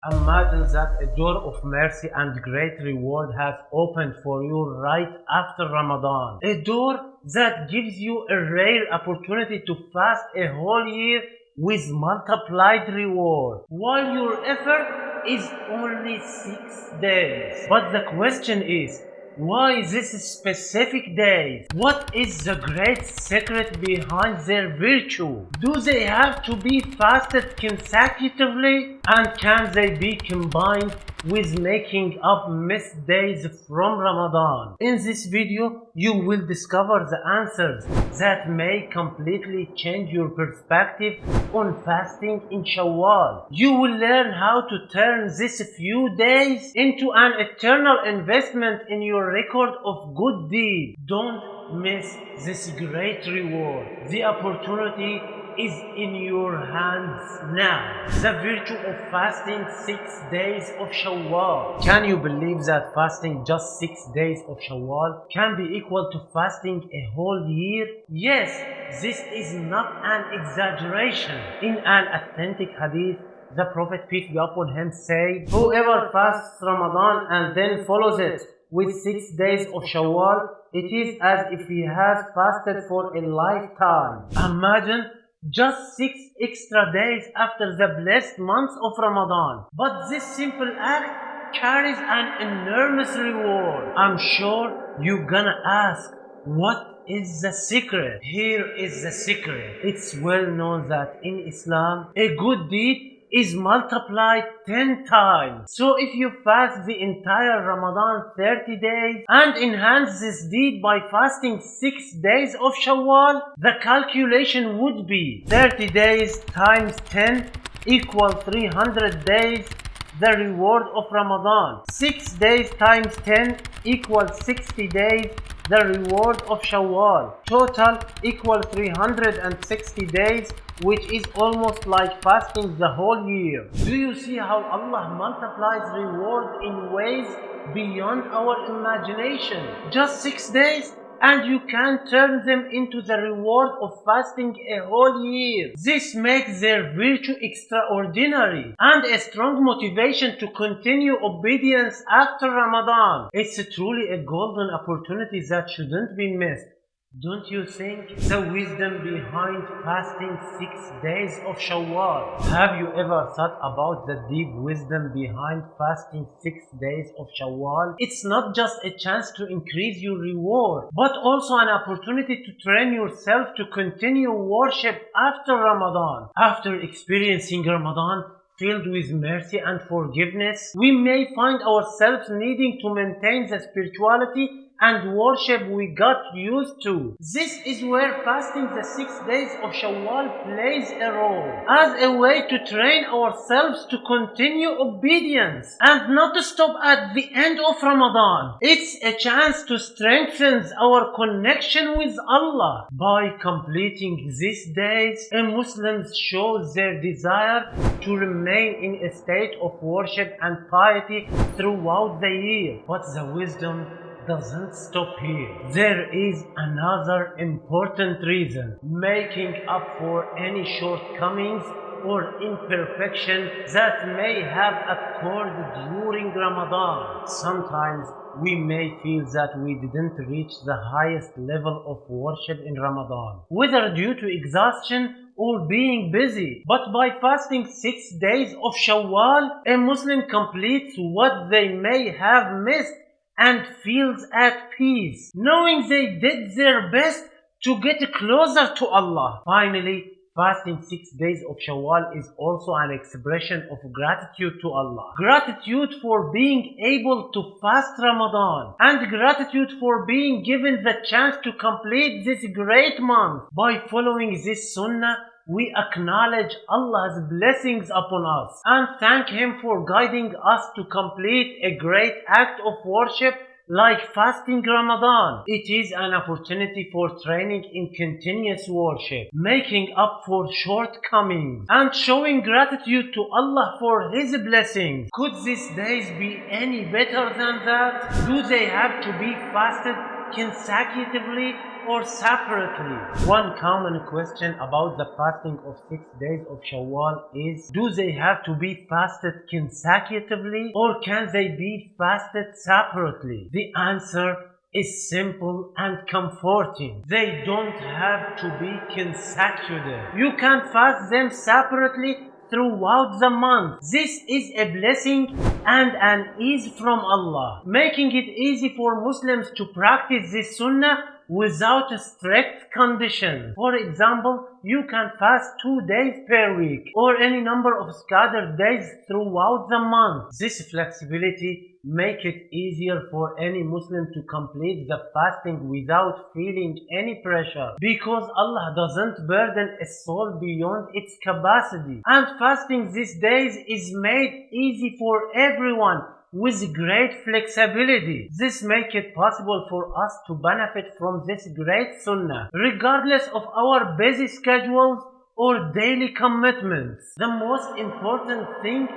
Imagine that a door of mercy and great reward has opened for you right after Ramadan. A door that gives you a rare opportunity to fast a whole year with multiplied reward, while your effort is only 6 days. But the question is, why this specific days? What is the great secret behind their virtue? Do they have to be fasted consecutively? And can they be combined with making up missed days from Ramadan? In this video, you will discover the answers that may completely change your perspective on fasting in Shawwal. You will learn how to turn these few days into an eternal investment in your record of good deeds. Don't miss this great reward. The opportunity is in your hands now. The virtue of fasting 6 days of Shawwal. Can you believe that fasting just 6 days of Shawwal can be equal to fasting a whole year? Yes, this is not an exaggeration. In an authentic hadith, the Prophet, peace be upon him, said, "Whoever fasts Ramadan and then follows it with 6 days of Shawwal, it is as if he has fasted for a lifetime." Imagine just 6 extra days after the blessed month of Ramadan. But this simple act carries an enormous reward. I'm sure you're gonna ask, what is the secret? Here is the secret. It's well known that in Islam, a good deed is multiplied 10 times. So if you fast the entire Ramadan 30 days and enhance this deed by fasting 6 days of Shawwal, the calculation would be 30 days times 10 equal 300 days, the reward of Ramadan. 6 days times 10 equals 60 days, the reward of Shawwal. Total equals 360 days, which is almost like fasting the whole year. Do you see how Allah multiplies reward in ways beyond our imagination? Just 6 days, and you can turn them into the reward of fasting a whole year. This makes their virtue extraordinary and a strong motivation to continue obedience after Ramadan. It's truly a golden opportunity that shouldn't be missed. Don't you think? The wisdom behind fasting 6 days of Shawwal. Have you ever thought about the deep wisdom behind fasting 6 days of Shawwal? It's not just a chance to increase your reward, but also an opportunity to train yourself to continue worship after Ramadan. After experiencing Ramadan filled with mercy and forgiveness, we may find ourselves needing to maintain the spirituality and worship we got used to. This is where fasting the 6 days of Shawwal plays a role, as a way to train ourselves to continue obedience and not to stop at the end of Ramadan. It's a chance to strengthen our connection with Allah. By completing these days, a Muslim shows their desire to remain in a state of worship and piety throughout the year. But the wisdom doesn't stop here. There is another important reason, making up for any shortcomings or imperfection that may have occurred during Ramadan. Sometimes we may feel that we didn't reach the highest level of worship in Ramadan, whether due to exhaustion or being busy. But by fasting 6 days of Shawwal, a Muslim completes what they may have missed and feels at peace, knowing they did their best to get closer to Allah. Finally, fasting 6 days of Shawwal is also an expression of gratitude to Allah. Gratitude for being able to fast Ramadan, and gratitude for being given the chance to complete this great month. By following this Sunnah, we acknowledge Allah's blessings upon us and thank Him for guiding us to complete a great act of worship like fasting Ramadan. It is an opportunity for training in continuous worship, making up for shortcomings, and showing gratitude to Allah for His blessings. Could these days be any better than that? Do they have to be fasted consecutively or separately? One common question about the fasting of 6 days of Shawwal is, do they have to be fasted consecutively or can they be fasted separately? The answer is simple and comforting. They don't have to be consecutive. You can fast them separately throughout the month. This is a blessing and an ease from Allah, making it easy for Muslims to practice this sunnah without strict conditions. For example, you can fast 2 days per week or any number of scattered days throughout the month. This flexibility makes it easier for any Muslim to complete the fasting without feeling any pressure, because Allah doesn't burden a soul beyond its capacity, and fasting these days is made easy for everyone with great flexibility. This makes it possible for us to benefit from this great sunnah regardless of our busy schedules or daily commitments. The most important thing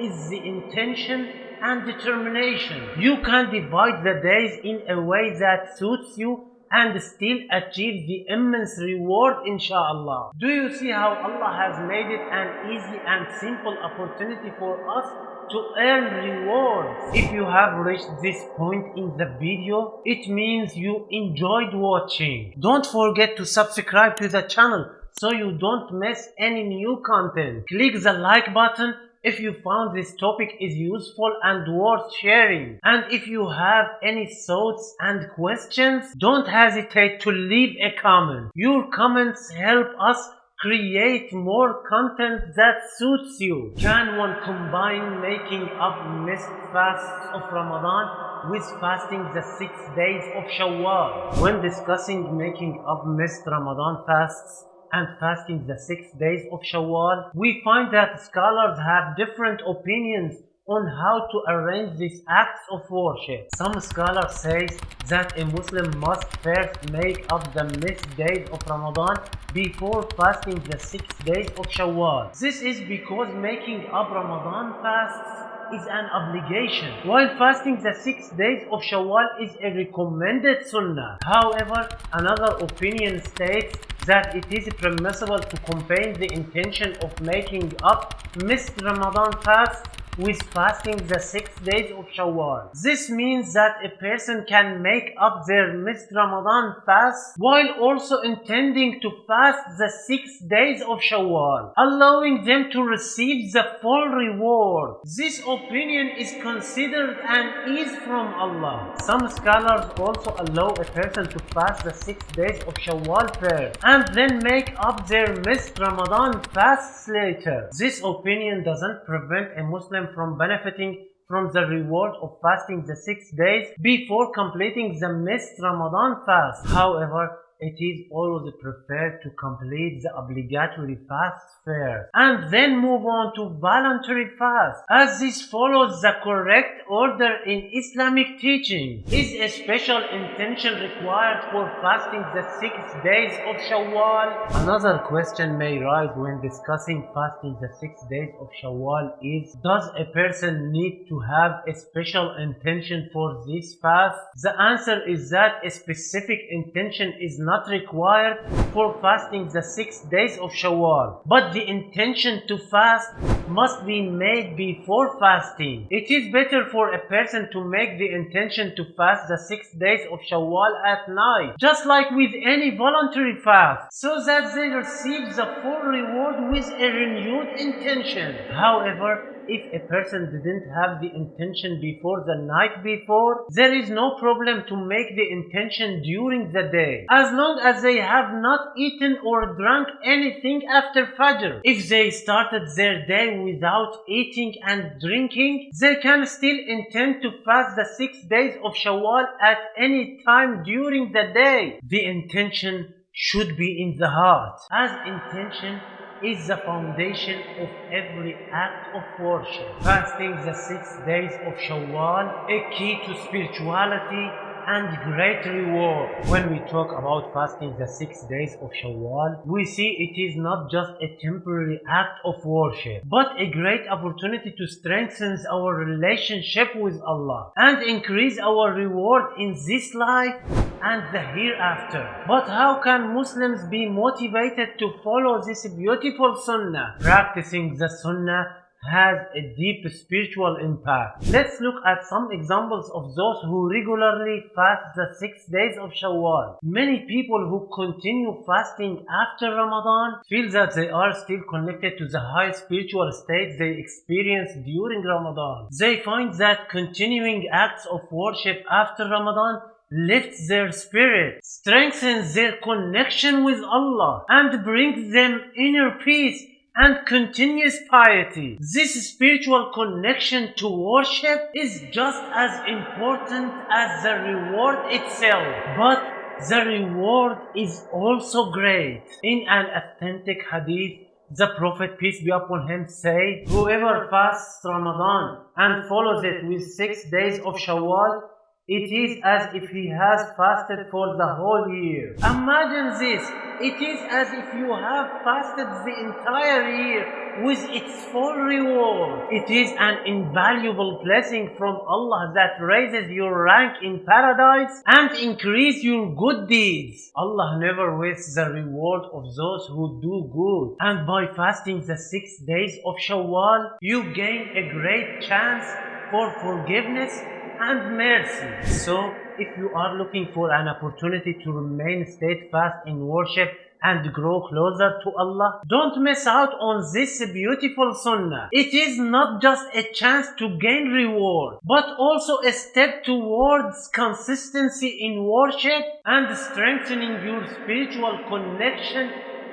is the intention and determination. You can divide the days in a way that suits you and still achieve the immense reward, inshallah. Do you see how Allah has made it an easy and simple opportunity for us to earn rewards? If you have reached this point in the video, it means you enjoyed watching. Don't forget to subscribe to the channel so you don't miss any new content. Click the like button if you found this topic is useful and worth sharing. And if you have any thoughts and questions, don't hesitate to leave a comment. Your comments help us create more content that suits you. Can one combine making up missed fasts of Ramadan with fasting the 6 days of Shawwal? When discussing making up missed Ramadan fasts and fasting the 6 days of Shawwal, we find that scholars have different opinions on how to arrange these acts of worship. Some scholars say that a Muslim must first make up the missed days of Ramadan before fasting the 6 days of Shawwal. This is because making up Ramadan fasts is an obligation, while fasting the 6 days of Shawwal is a recommended sunnah. However, another opinion states that it is permissible to combine the intention of making up missed Ramadan fasts with fasting the 6 days of Shawwal. This means that a person can make up their missed Ramadan fast while also intending to fast the 6 days of Shawwal, allowing them to receive the full reward. This opinion is considered an ease from Allah. Some scholars also allow a person to fast the 6 days of Shawwal first and then make up their missed Ramadan fasts later. This opinion doesn't prevent a Muslim from benefiting from the reward of fasting the 6 days before completing the missed Ramadan fast. However, it is always preferred to complete the obligatory fast first and then move on to voluntary fast, as this follows the correct order in Islamic teaching. Is a special intention required for fasting the 6 days of Shawwal? Another question may rise when discussing fasting the 6 days of Shawwal is, does a person need to have a special intention for this fast? The answer is that a specific intention is not required for fasting the 6 days of Shawwal, but the intention to fast must be made before fasting. It is better for a person to make the intention to fast the 6 days of Shawwal at night, just like with any voluntary fast, so that they receive the full reward with a renewed intention. However, if a person didn't have the intention before the night before, there is no problem to make the intention during the day, as long as they have not eaten or drunk anything after Fajr. If they started their day without eating and drinking, they can still intend to fast the 6 days of Shawwal at any time during the day. The intention should be in the heart, as intention is the foundation of every act of worship. Fasting the 6 days of Shawwal, a key to spirituality and great reward. When we talk about fasting the 6 days of Shawwal, we see it is not just a temporary act of worship, but a great opportunity to strengthen our relationship with Allah and increase our reward in this life and the hereafter. But how can Muslims be motivated to follow this beautiful Sunnah? Practicing the Sunnah has a deep spiritual impact. Let's look at some examples of those who regularly fast the 6 days of Shawwal. Many people who continue fasting after Ramadan feel that they are still connected to the high spiritual state they experienced during Ramadan. They find that continuing acts of worship after Ramadan lifts their spirit, strengthens their connection with Allah, and brings them inner peace and continuous piety. This spiritual connection to worship is just as important as the reward itself, but the reward is also great. In an authentic hadith, the Prophet, peace be upon him, said, "Whoever fasts Ramadan and follows it with 6 days of Shawwal, it is as if he has fasted for the whole year." Imagine this. It is as if you have fasted the entire year with its full reward. It is an invaluable blessing from Allah that raises your rank in paradise and increase your good deeds. Allah never wastes the reward of those who do good. And by fasting the 6 days of Shawwal, you gain a great chance for forgiveness and mercy. So, if you are looking for an opportunity to remain steadfast in worship and grow closer to Allah, don't miss out on this beautiful Sunnah. It is not just a chance to gain reward, but also a step towards consistency in worship and strengthening your spiritual connection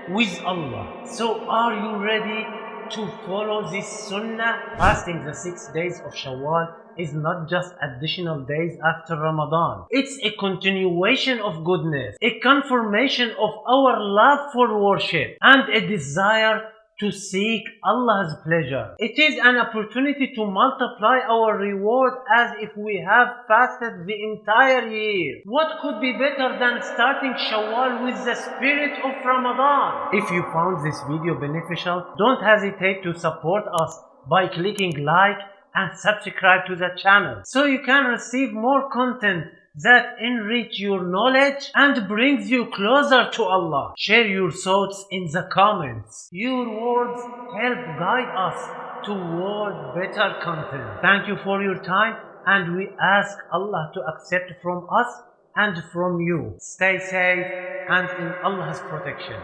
with Allah. So, are you ready to follow this Sunnah? Fasting the 6 days of Shawwal is not just additional days after Ramadan. It's a continuation of goodness, a confirmation of our love for worship, and a desire to seek Allah's pleasure. It is an opportunity to multiply our reward as if we have fasted the entire year. What could be better than starting Shawwal with the spirit of Ramadan? If you found this video beneficial, don't hesitate to support us by clicking like and subscribe to the channel so you can receive more content that enrich your knowledge and brings you closer to Allah. Share your thoughts in the comments. Your words help guide us toward better content. Thank you for your time, and we ask Allah to accept from us and from you. Stay safe and in Allah's protection.